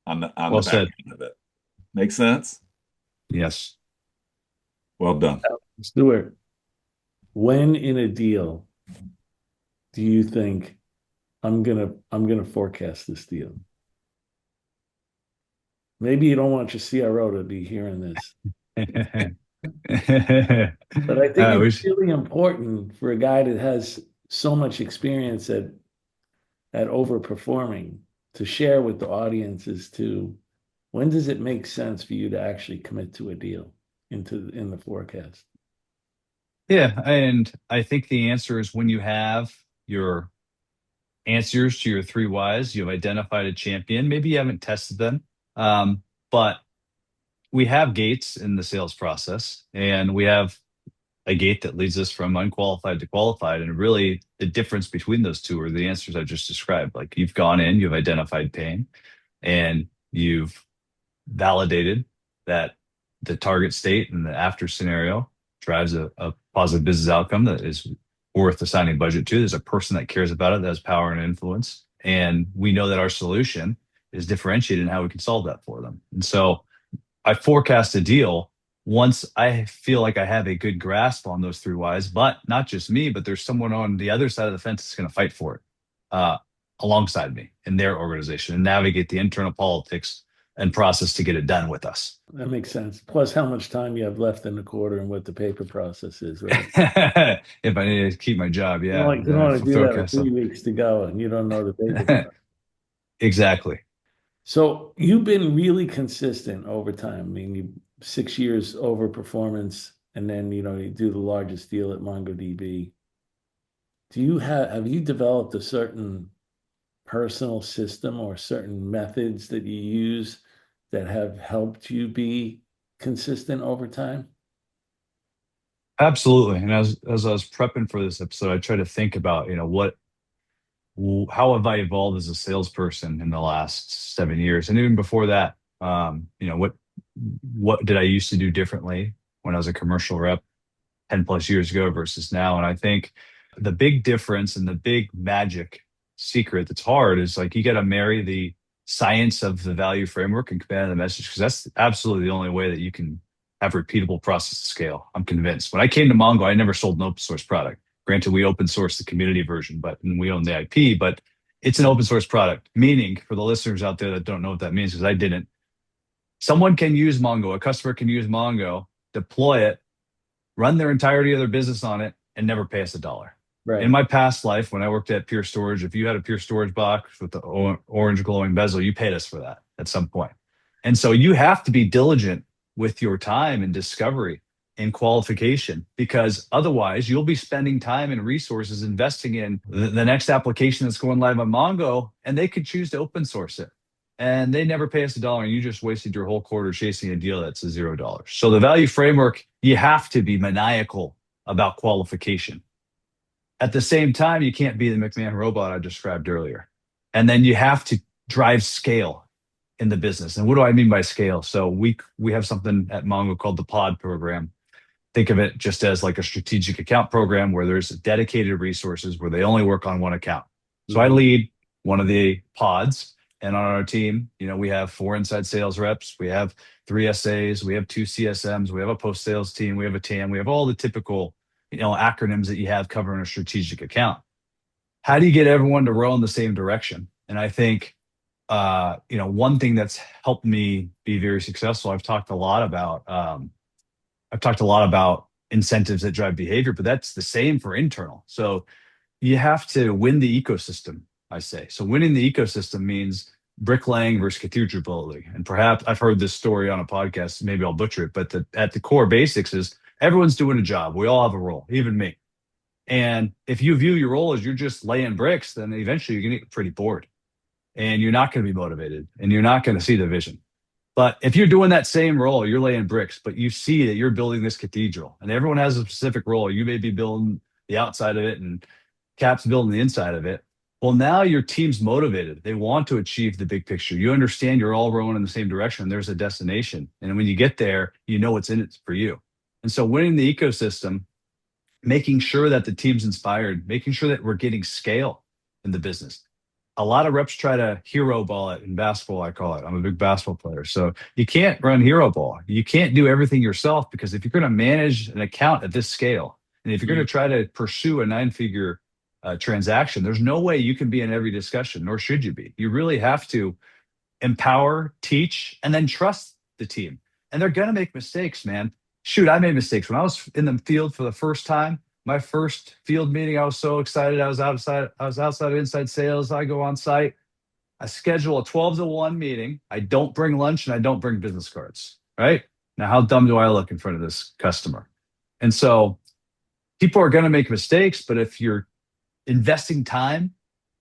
on the Well back said. end of it. Make sense? Yes. Well done. Stuart, when in a deal do you think I'm gonna forecast this deal? Maybe you don't want your CRO to be hearing this, but I think it's really important for a guy that has so much experience at overperforming to share with the audience as to when does it make sense for you to actually commit to a deal in the forecast? Yeah, and I think the answer is when you have your answers to your three whys, you've identified a champion. Maybe you haven't tested them, but we have gates in the sales process, and we have a gate that leads us from unqualified to qualified. And really, the difference between those two are the answers I just described. Like you've gone in, you've identified pain, and you've validated that the target state and the after scenario drives a positive business outcome that is worth assigning budget to. There's a person that cares about it, that has power and influence. And we know that our solution is differentiated in how we can solve that for them. And so I forecast a deal once I feel like I have a good grasp on those three whys, but not just me, but there's someone on the other side of the fence that's going to fight for it alongside me in their organization and navigate the internal politics and process to get it done with us. That makes sense. Plus, how much time you have left in the quarter and what the paper process is, right? If I need to keep my job, yeah. You don't want to do that with 3 weeks to go and you don't know the paper process. Exactly. So you've been really consistent over time. I mean, 6 years over performance, and then you do the largest deal at MongoDB. Have you developed a certain personal system or certain methods that you use that have helped you be consistent over time? Absolutely. And as I was prepping for this episode, I tried to think about, how have I evolved as a salesperson in the last 7 years? And even before that, what did I used to do differently when I was a commercial rep 10 plus years ago versus now? And I think the big difference and the big magic secret that's hard is like you got to marry the science of the value framework and command of the message, because that's absolutely the only way that you can have repeatable process to scale. I'm convinced. When I came to Mongo, I never sold an open source product. Granted, we open source the community version, and we own the IP, but it's an open source product. Meaning, for the listeners out there that don't know what that means, because I didn't, someone can use Mongo, a customer can use Mongo, deploy it, run their entirety of their business on it, and never pay us $1. Right. In my past life, when I worked at Pure Storage, if you had a Pure Storage box with the orange glowing bezel, you paid us for that at some point. And so you have to be diligent with your time and discovery and qualification, because otherwise you'll be spending time and resources investing in the next application that's going live on Mongo, and they could choose to open source it. And they never pay us $1, and you just wasted your whole quarter chasing a deal that's $0. So the value framework, you have to be maniacal about qualification. At the same time, you can't be the McMahon robot I described earlier. And then you have to drive scale in the business. And what do I mean by scale? So we have something at Mongo called the pod program. Think of it just as like a strategic account program where there's dedicated resources where they only work on one account. So I lead one of the pods, and on our team, we have 4 inside sales reps, we have 3 SAs, we have 2 CSMs, we have a post sales team, we have a TAM, we have all the typical acronyms that you have covering a strategic account. How do you get everyone to row in the same direction? And I think, one thing that's helped me be very successful, I've talked a lot about incentives that drive behavior, but that's the same for internal. So you have to win the ecosystem, I say. So winning the ecosystem means bricklaying versus cathedral building. And perhaps I've heard this story on a podcast, maybe I'll butcher it, but at the core basics is everyone's doing a job. We all have a role, even me. And if you view your role as you're just laying bricks, then eventually you're going to get pretty bored and you're not going to be motivated and you're not going to see the vision. But if you're doing that same role, you're laying bricks, but you see that you're building this cathedral and everyone has a specific role. You may be building the outside of it and Cap's building the inside of it. Well, now your team's motivated. They want to achieve the big picture. You understand you're all rowing in the same direction. There's a destination. And when you get there, you know what's in it for you. And so winning the ecosystem, making sure that the team's inspired, making sure that we're getting scale in the business. A lot of reps try to hero ball it in basketball, I call it. I'm a big basketball player. So you can't run hero ball. You can't do everything yourself, because if you're going to manage an account at this scale, and if you're going to try to pursue a 9-figure transaction, there's no way you can be in every discussion, nor should you be. You really have to empower, teach, and then trust the team. And they're going to make mistakes, man. Shoot, I made mistakes. When I was in the field for the first time, my first field meeting, I was so excited. I was outside of inside sales. I go on site. I schedule a 12-to-1 meeting. I don't bring lunch and I don't bring business cards, right? Now, how dumb do I look in front of this customer? And so people are going to make mistakes, but if you're investing time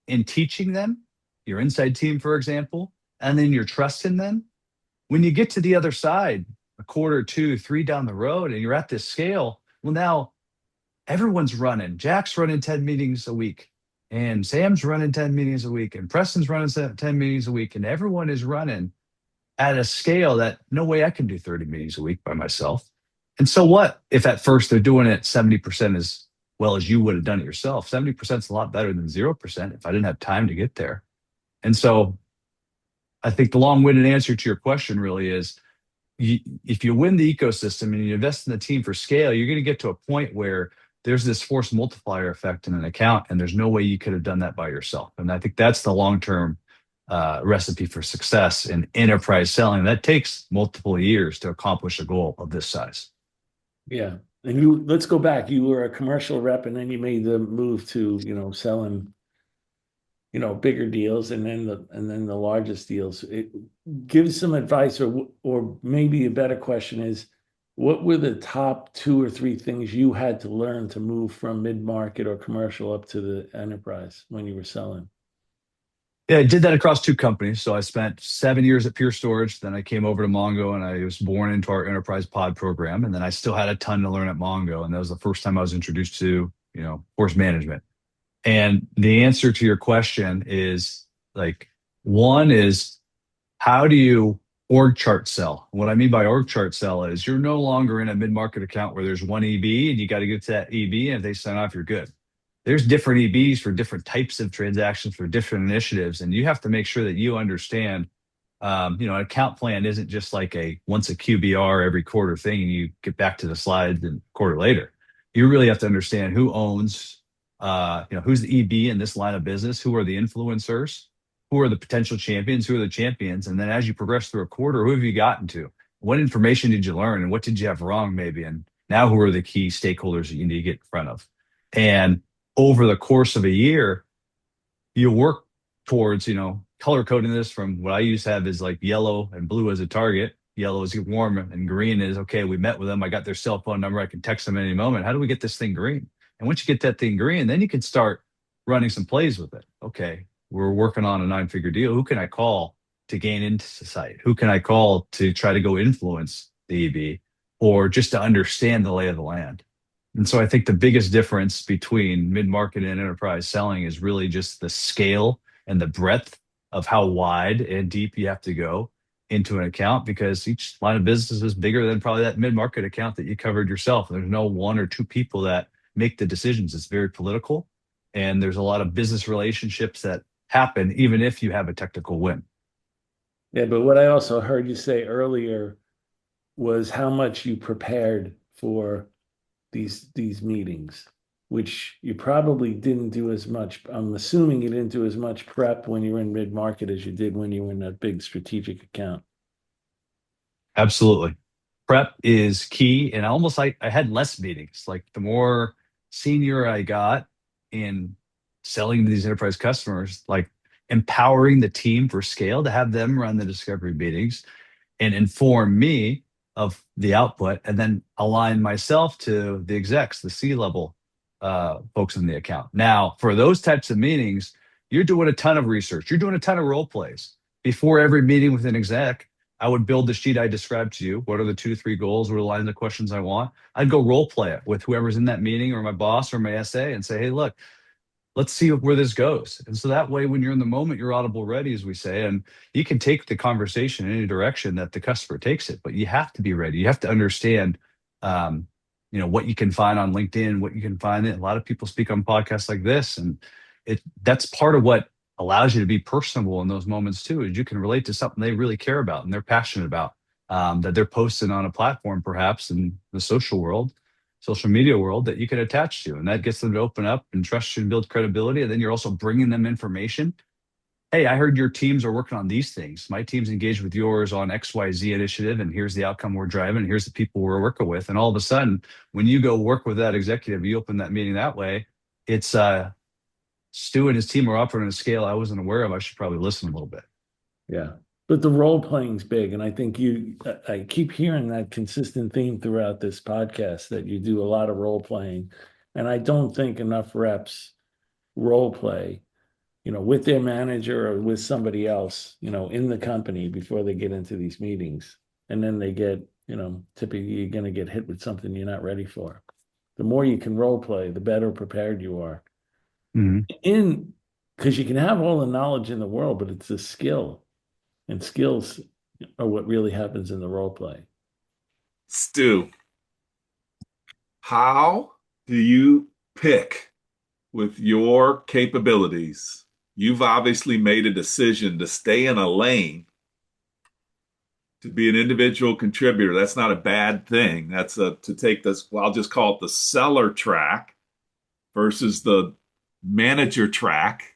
in teaching them, your inside team, for example, and then you're trusting them, when you get to the other side, a quarter, 2, 3 down the road, and you're at this scale, well, now everyone's running. Jack's running 10 meetings a week, and Sam's running 10 meetings a week, and Preston's running 10 meetings a week, and everyone is running at a scale that no way I can do 30 meetings a week by myself. And so what if at first they're doing it 70% as well as you would have done it yourself? 70% is a lot better than 0% if I didn't have time to get there. And so I think the long-winded answer to your question really is, if you win the ecosystem and you invest in the team for scale, you're going to get to a point where there's this force multiplier effect in an account, and there's no way you could have done that by yourself. And I think that's the long-term recipe for success in enterprise selling. That takes multiple years to accomplish a goal of this size. Yeah. And let's go back. You were a commercial rep, and then you made the move to, selling, bigger deals, and then the largest deals. Give some advice, or maybe a better question is, what were the top 2 or 3 things you had to learn to move from mid-market or commercial up to the enterprise when you were selling? Yeah, I did that across 2 companies. So I spent 7 years at Pure Storage. Then I came over to Mongo, and I was born into our enterprise pod program. And then I still had a ton to learn at Mongo. And that was the first time I was introduced to, force management. And the answer to your question is, like, one is, how do you org chart sell? What I mean by org chart sell is, you're no longer in a mid-market account where there's one EB and you got to get to that EB, and if they sign off, you're good. There's different EBs for different types of transactions, for different initiatives. And you have to make sure that you understand, an account plan isn't just like a once a QBR every quarter thing and you get back to the slides and quarter later. You really have to understand who owns, who's the EB in this line of business, who are the influencers, who are the potential champions, who are the champions. And then as you progress through a quarter, who have you gotten to? What information did you learn, and what did you have wrong maybe? And now who are the key stakeholders that you need to get in front of? And over the course of a year, you work towards, color coding this from what I used to have is like yellow and blue as a target. Yellow is warm, and green is, okay, we met with them. I got their cell phone number. I can text them at any moment. How do we get this thing green? And once you get that thing green, then you can start running some plays with it. Okay, we're working on a 9-figure deal. Who can I call to gain into site? Who can I call to try to go influence the EB, or just to understand the lay of the land? And so I think the biggest difference between mid-market and enterprise selling is really just the scale and the breadth of how wide and deep you have to go into an account, because each line of business is bigger than probably that mid-market account that you covered yourself. There's no 1 or 2 people that make the decisions. It's very political, and there's a lot of business relationships that happen even if you have a technical win. Yeah, but what I also heard you say earlier was how much you prepared for these meetings, which you probably didn't do as much. I'm assuming you didn't do as much prep when you were in mid-market as you did when you were in a big strategic account. Absolutely. Prep is key. And I had less meetings. Like, the more senior I got in selling to these enterprise customers, like empowering the team for scale to have them run the discovery meetings and inform me of the output, and then align myself to the execs, the C-level folks in the account. Now, for those types of meetings, you're doing a ton of research. You're doing a ton of role plays. Before every meeting with an exec, I would build the sheet I described to you. What are the 2 to 3 goals? What are the lines of questions I want? I'd go role play it with whoever's in that meeting, or my boss or my SA, and say, hey, look, let's see where this goes. And so that way, when you're in the moment, you're audible ready, as we say, and you can take the conversation in any direction that the customer takes it, but you have to be ready. You have to understand what you can find on LinkedIn, what you can find. A lot of people speak on podcasts like this, and that's part of what allows you to be personable in those moments too, is you can relate to something they really care about and they're passionate about, that they're posting on a platform, perhaps in the social media world, that you can attach to, and that gets them to open up and trust you and build credibility. And then you're also bringing them information. Hey, I heard your teams are working on these things. My team's engaged with yours on XYZ initiative, and here's the outcome we're driving. And here's the people we're working with. And all of a sudden, when you go work with that executive, you open that meeting that way. It's Stu and his team are operating on a scale I wasn't aware of. I should probably listen a little bit. Yeah. But the role playing's big. And I think I keep hearing that consistent theme throughout this podcast, that you do a lot of role playing. And I don't think enough reps role play, with their manager or with somebody else, in the company before they get into these meetings. And then they get, typically you're going to get hit with something you're not ready for. The more you can role play, the better prepared you are. Mm-hmm. Because you can have all the knowledge in the world, but it's a skill. And skills are what really happens in the role play. Stu, how do you pick with your capabilities? You've obviously made a decision to stay in a lane, to be an individual contributor. That's not a bad thing. That's to take this, well, I'll just call it the seller track versus the manager track.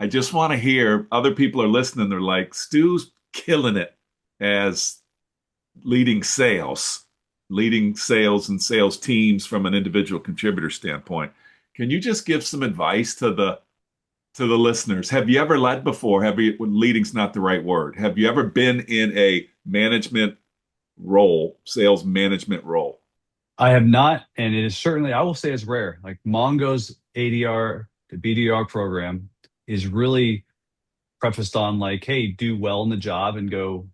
I just want to hear, other people are listening. They're like, Stu's killing it as leading sales and sales teams from an individual contributor standpoint. Can you just give some advice to the listeners? Have you ever led before? Leading's not the right word. Have you ever been in a management role, sales management role? I have not, and it is certainly, I will say, it's rare. Like Mongo's ADR to BDR program is really prefaced on like, hey, do well in the job and go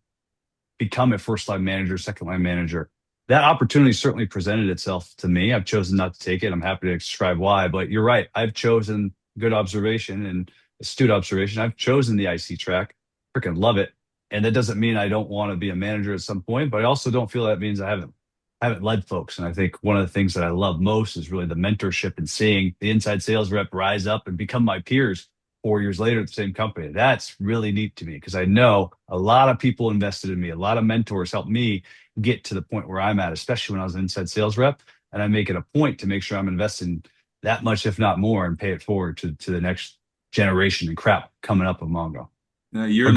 become a first line manager, second line manager. That opportunity certainly presented itself to me. I've chosen not to take it. I'm happy to describe why, but you're right. I've chosen, good observation and astute observation, I've chosen the IC track. Freaking love it. And that doesn't mean I don't want to be a manager at some point, but I also don't feel that means I haven't led folks. And I think one of the things that I love most is really the mentorship and seeing the inside sales rep rise up and become my peers 4 years later at the same company. That's really neat to me because I know a lot of people invested in me. A lot of mentors helped me get to the point where I'm at, especially when I was an inside sales rep. And I make it a point to make sure I'm investing that much, if not more, and pay it forward to the next generation and crap coming up with Mongo. Now you're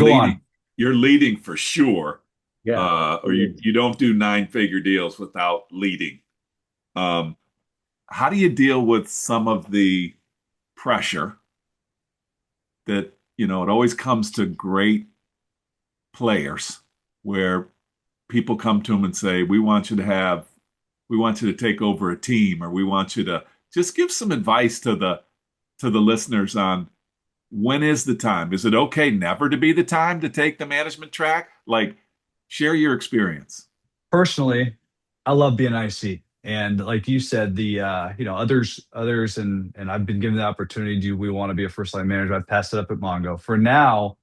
leading for sure. Yeah. Or you don't do 9-figure deals without leading. How do you deal with some of the pressure that, it always comes to great players where people come to them and say, we want you to take over a team, or we want you to just give some advice to the listeners on when is the time? Is it okay never to be the time to take the management track? Like, share your experience. Personally, I love being IC. And like you said, the others and I've been given the opportunity, do we want to be a first line manager? I've passed it up at Mongo. For now,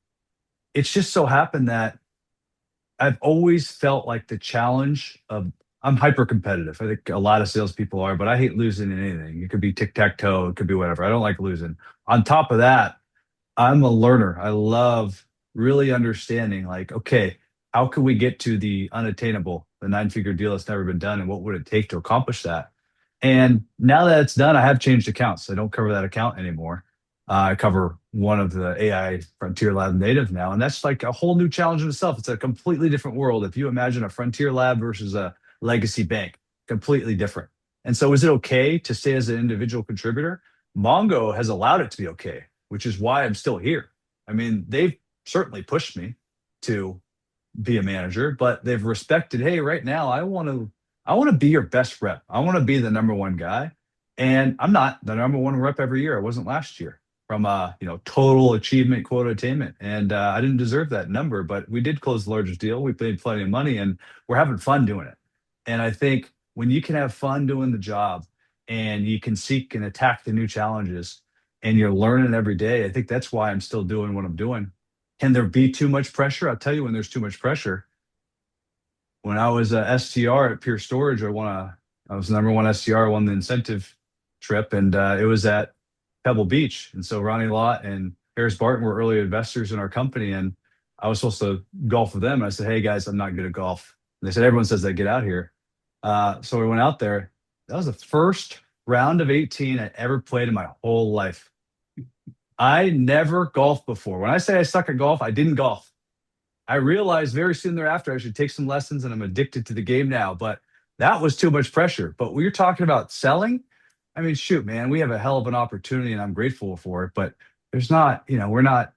it's just so happened that I've always felt like the challenge of, I'm hyper competitive. I think a lot of salespeople are, but I hate losing in anything. It could be tic-tac-toe, it could be whatever. I don't like losing. On top of that, I'm a learner. I love really understanding, like, okay, how can we get to the unattainable, the 9-figure deal that's never been done, and what would it take to accomplish that? And now that it's done, I have changed accounts. I don't cover that account anymore. I cover one of the AI Frontier Lab native now, and that's like a whole new challenge in itself. It's a completely different world. If you imagine a Frontier Lab versus a legacy bank, completely different. And so is it okay to stay as an individual contributor? Mongo has allowed it to be okay, which is why I'm still here. I mean, they've certainly pushed me to be a manager, but they've respected, hey, right now I want to be your best rep. I want to be the number one guy. And I'm not the number one rep every year. I wasn't last year from total achievement quota attainment. And I didn't deserve that number, but we did close the largest deal. We paid plenty of money and we're having fun doing it. And I think when you can have fun doing the job and you can seek and attack the new challenges and you're learning every day, I think that's why I'm still doing what I'm doing. Can there be too much pressure? I'll tell you when there's too much pressure. When I was a STR at Pure Storage, I won I was the number one SDR, won the incentive trip, and it was at Pebble Beach. And so Ronnie Lott and Harris Barton were early investors in our company, and I was supposed to golf with them. And I said, "Hey guys, I'm not good at golf." And they said, "Everyone says they get out here." So we went out there. That was the first round of 18 I ever played in my whole life. I never golfed before. When I say I suck at golf, I didn't golf. I realized very soon thereafter I should take some lessons, and I'm addicted to the game now. But that was too much pressure. But when you're talking about selling, I mean, shoot, man, we have a hell of an opportunity and I'm grateful for it. But there's not, we're not,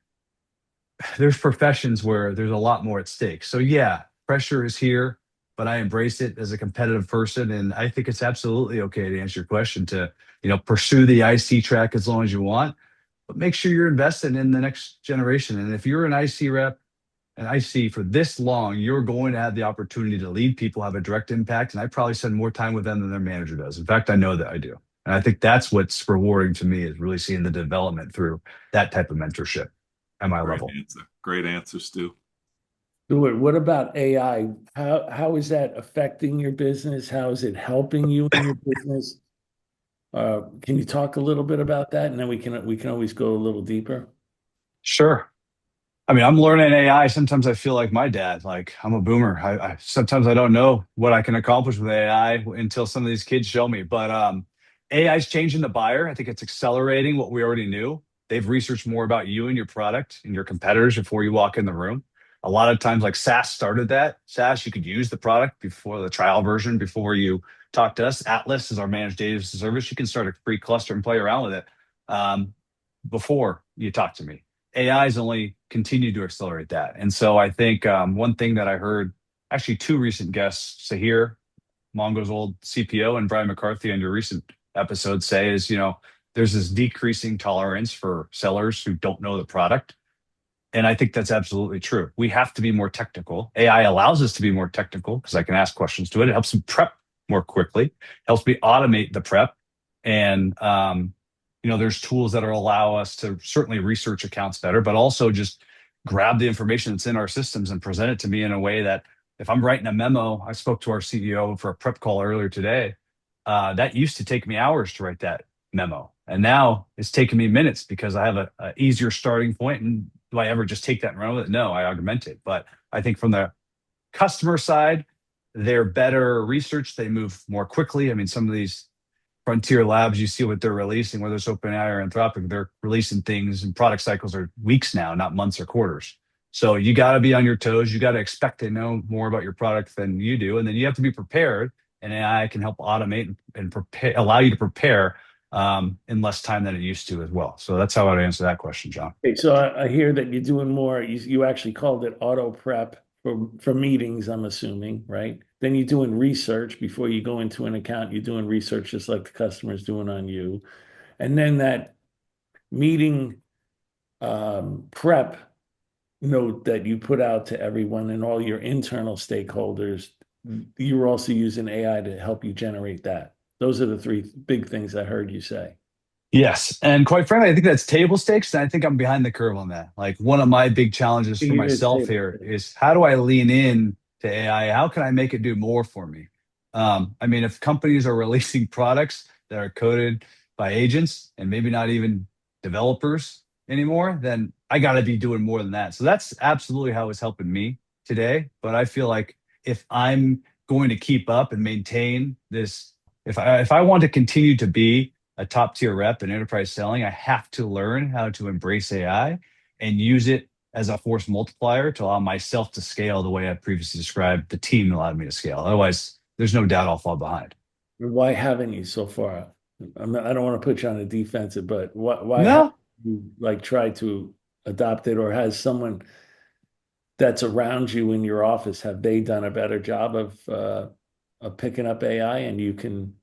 there's professions where there's a lot more at stake. So yeah, pressure is here, but I embrace it as a competitive person. And I think it's absolutely okay to answer your question to, pursue the IC track as long as you want, but make sure you're investing in the next generation. And if you're an IC rep, and I see for this long, you're going to have the opportunity to lead people, have a direct impact. And I probably spend more time with them than their manager does. In fact, I know that I do. And I think that's what's rewarding to me is really seeing the development through that type of mentorship at my level. Great answer, Stu. Stuart, what about AI? How is that affecting your business? How is it helping you in your business? Can you talk a little bit about that? And then we can always go a little deeper. Sure. I mean, I'm learning AI. Sometimes I feel like my dad, like I'm a boomer. Sometimes I don't know what I can accomplish with AI until some of these kids show me. But AI is changing the buyer. I think it's accelerating what we already knew. They've researched more about you and your product and your competitors before you walk in the room. A lot of times, like SaaS started that. SaaS, you could use the product before the trial version, before you talk to us. Atlas is our managed data service. You can start a free cluster and play around with it before you talk to me. AI has only continued to accelerate that. And so I think one thing that I heard, actually two recent guests, Sahir, Mongo's old CPO, and Brian McCarthy on your recent episode say is, there's this decreasing tolerance for sellers who don't know the product. And I think that's absolutely true. We have to be more technical. AI allows us to be more technical because I can ask questions to it. It helps me prep more quickly, helps me automate the prep. And there's tools that allow us to certainly research accounts better, but also just grab the information that's in our systems and present it to me in a way that if I'm writing a memo, I spoke to our CEO for a prep call earlier today. That used to take me hours to write that memo. And now it's taking me minutes because I have a easier starting point. And do I ever just take that and run with it? No, I augment it. But I think from the customer side, they're better researched. They move more quickly. I mean, some of these frontier labs, you see what they're releasing, whether it's OpenAI or Anthropic, they're releasing things and product cycles are weeks now, not months or quarters. So you got to be on your toes. You got to expect to know more about your product than you do. And then you have to be prepared. And AI can help automate and prepare, allow you to prepare in less time than it used to as well. So that's how I'd answer that question, John. Okay, so I hear that you're doing more. You actually called it auto prep for meetings, I'm assuming, right? Then you're doing research before you go into an account. You're doing research just like the customer's doing on you. And then that meeting prep note that you put out to everyone and all your internal stakeholders, you were also using AI to help you generate that. Those are the three big things I heard you say. Yes. And quite frankly, I think that's table stakes. And I think I'm behind the curve on that. Like one of my big challenges for myself here is how do I lean in to AI? How can I make it do more for me? I mean, if companies are releasing products that are coded by agents and maybe not even developers anymore, then I got to be doing more than that. So that's absolutely how it's helping me today. But I feel like if I'm going to keep up and maintain this, if I want to continue to be a top tier rep in enterprise selling, I have to learn how to embrace AI and use it as a force multiplier to allow myself to scale the way I previously described the team allowed me to scale. Otherwise, there's no doubt I'll fall behind. Why haven't you so far? I don't want to put you on the defensive, but why No, haven't you tried to adopt it, or has someone that's around you in your office, have they done a better job of picking up AI and you can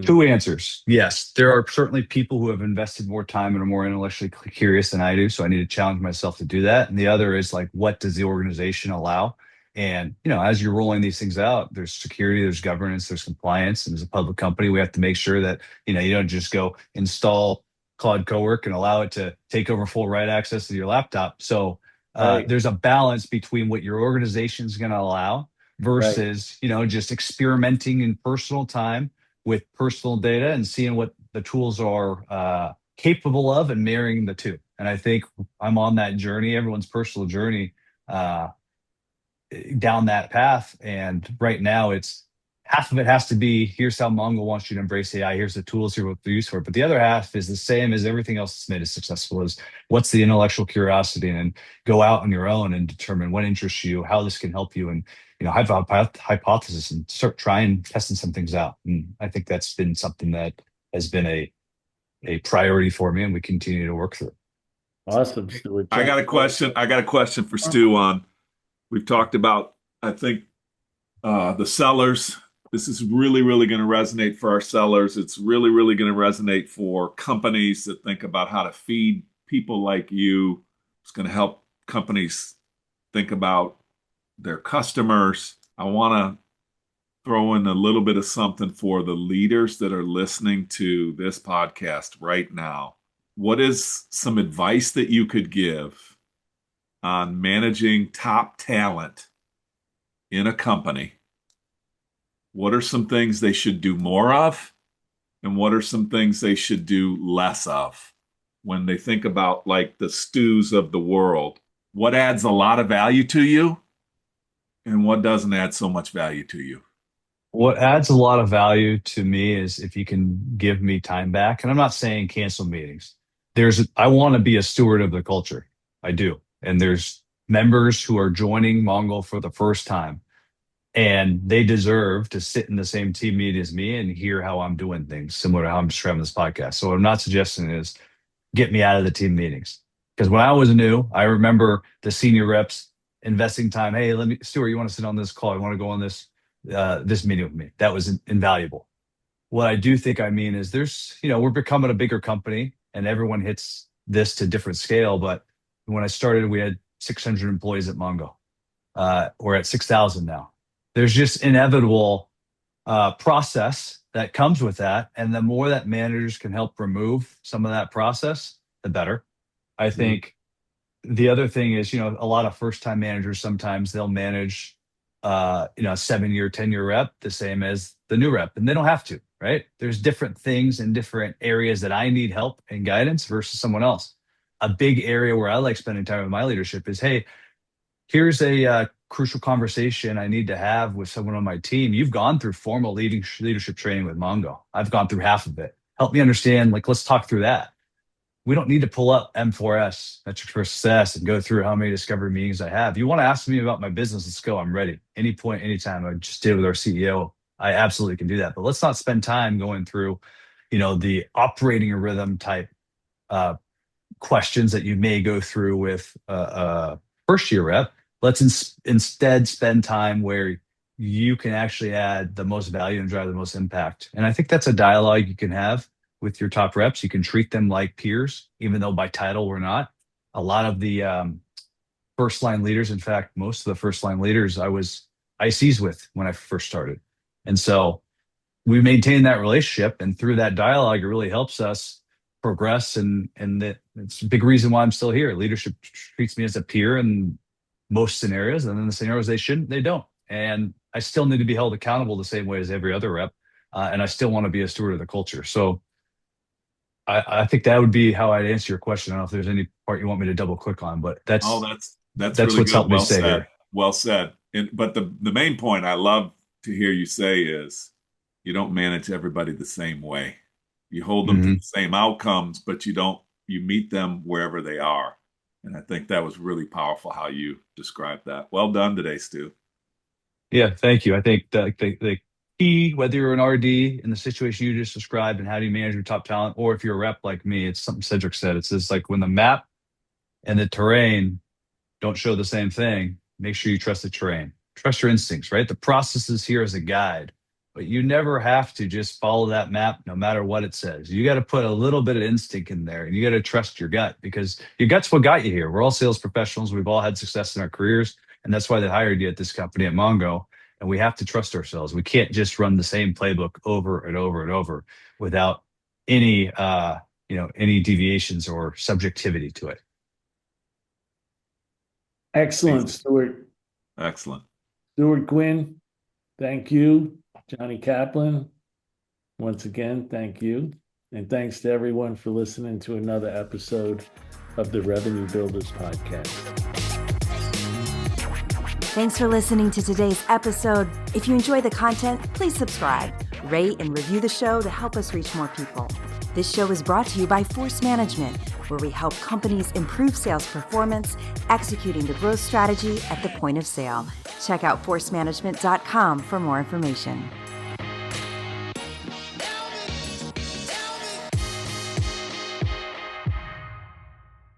two answers. Yes, there are certainly people who have invested more time and are more intellectually curious than I do. So I need to challenge myself to do that. And the other is like, what does the organization allow? And, as you're rolling these things out, there's security, there's governance, there's compliance. And as a public company, we have to make sure that, you don't just go install Claude Cowork and allow it to take over full write access to your laptop. So Right. there's a balance between what your organization is going to allow versus, just experimenting in personal time with personal data and seeing what the tools are capable of and marrying the two. And I think I'm on that journey, everyone's personal journey down that path. And right now it's half of it has to be, here's how Mongo wants you to embrace AI. Here's the tools, here's what they're used for. But the other half is the same as everything else that's made it successful is what's the intellectual curiosity, and go out on your own and determine what interests you, how this can help you, and have a hypothesis and start trying testing some things out. And I think that's been something that has been a priority for me, and we continue to work through. Awesome, Stuart. I got a question for Stu on, we've talked about, I think, the sellers. This is really, really going to resonate for our sellers. It's really, really going to resonate for companies that think about how to feed people like you. It's going to help companies think about their customers. I want to throw in a little bit of something for the leaders that are listening to this podcast right now. What is some advice that you could give on managing top talent in a company? What are some things they should do more of? And what are some things they should do less of? When they think about like the Stews of the world, what adds a lot of value to you and what doesn't add so much value to you? What adds a lot of value to me is if you can give me time back. And I'm not saying cancel meetings. I want to be a steward of the culture. I do. And there's members who are joining Mongo for the first time, and they deserve to sit in the same team meeting as me and hear how I'm doing things, similar to how I'm describing this podcast. So what I'm not suggesting is get me out of the team meetings. Because when I was new, I remember the senior reps investing time. Hey, Stuart, you want to sit on this call? You want to go on this meeting with me? That was invaluable. What I do think I mean is we're becoming a bigger company and everyone hits this to different scale. But when I started, we had 600 employees at Mongo. We're at 6,000 now. There's just inevitable process that comes with that. And the more that managers can help remove some of that process, the better. I think the other thing is, a lot of first-time managers, sometimes they'll manage, a 7-year, 10-year rep the same as the new rep, and they don't have to, right? There's different things in different areas that I need help and guidance versus someone else. A big area where I like spending time with my leadership is, hey, here's a crucial conversation I need to have with someone on my team. You've gone through formal leadership training with Mongo. I've gone through half of it. Help me understand, let's talk through that. We don't need to pull up M4S, metrics for success, and go through how many discovery meetings I have. You want to ask me about my business, let's go. I'm ready. Any point, anytime. I just did with our CEO. I absolutely can do that. But let's not spend time going through, the operating rhythm type questions that you may go through with a first-year rep. Let's instead spend time where you can actually add the most value and drive the most impact. And I think that's a dialogue you can have with your top reps. You can treat them like peers, even though by title we're not. A lot of the first line leaders, in fact, most of the first line leaders I was ICs with when I first started. And so we maintain that relationship, and through that dialogue, it really helps us progress. And it's a big reason why I'm still here. Leadership treats me as a peer in most scenarios, and then the scenarios they don't. And I still need to be held accountable the same way as every other rep. And I still want to be a steward of the culture. So I think that would be how I'd answer your question. I don't know if there's any part you want me to double click on, but that's really what's good. helped me stay here. Well said. But the main point I love to hear you say is you don't manage everybody the same way. You hold them to the same outcomes, but you meet them wherever they are. And I think that was really powerful how you described that. Well done today, Stu. Yeah, thank you. I think the key, whether you're an RD in the situation you just described and how do you manage your top talent, or if you're a rep like me, it's something Cedric said. It's just like when the map and the terrain don't show the same thing, make sure you trust the terrain. Trust your instincts, right? The process is here as a guide, but you never have to just follow that map no matter what it says. You got to put a little bit of instinct in there, and you got to trust your gut, because your gut's what got you here. We're all sales professionals. We've all had success in our careers, and that's why they hired you at this company at Mongo. And we have to trust ourselves. We can't just run the same playbook over and over and over without any deviations or subjectivity to it. Excellent, Stuart. Excellent. Stuart Gwynn, thank you. Johnny Kaplan, once again, thank you. And thanks to everyone for listening to another episode of the Revenue Builders Podcast. Thanks for listening to today's episode. If you enjoy the content, please subscribe, rate, and review the show to help us reach more people. This show is brought to you by Force Management, where we help companies improve sales performance, executing the growth strategy at the point of sale. Check out forcemanagement.com for more information.